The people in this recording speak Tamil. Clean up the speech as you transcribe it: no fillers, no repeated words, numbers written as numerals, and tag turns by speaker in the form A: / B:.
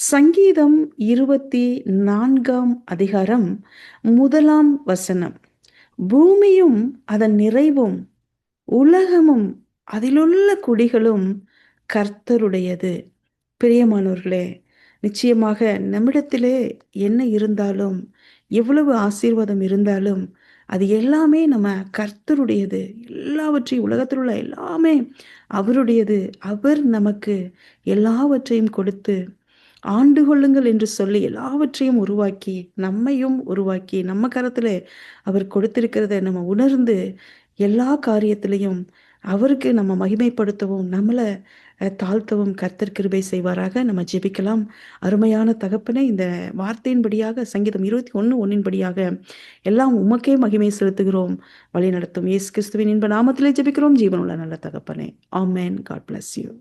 A: சங்கீதம் 24ஆம் அதிகாரம் 1ஆம் வசனம். பூமியும் அதன் நிறைவும் உலகமும் அதிலுள்ள குடிகளும் கர்த்தருடையது. பிரியமானவர்களே, நிச்சயமாக நம்மிடத்திலே என்ன இருந்தாலும், எவ்வளவு ஆசீர்வாதம் இருந்தாலும், அது எல்லாமே நம்ம கர்த்தருடையது. எல்லாவற்றையும், உலகத்தில் உள்ள எல்லாமே அவருடையது. அவர் நமக்கு எல்லாவற்றையும் கொடுத்து ஆண்டு கொள்ளுங்கள் என்று சொல்லி எல்லாவற்றையும் உருவாக்கி, நம்மையும் உருவாக்கி, நம்ம கரத்திலே அவர் கொடுத்திருக்கிறத நம்ம உணர்ந்து, எல்லா காரியத்திலையும் அவருக்கு நம்ம மகிமைப்படுத்தவும், நம்மள தாழ்த்தவும் கர்த்தர் கிருபை செய்வாராக. நம்ம ஜெபிக்கலாம். அருமையான தகப்பனே, இந்த வார்த்தையின்படியாக சங்கீதம் 21:1 படியாக எல்லாம் உமக்கே மகிமை செலுத்துகிறோம். வழிநடத்தும் இயேசு கிறிஸ்துவின் இன்ப நாமத்திலே ஜெபிக்கிறோம் ஜீவனுள்ள நல்ல தகப்பனே. ஆமென். God bless you.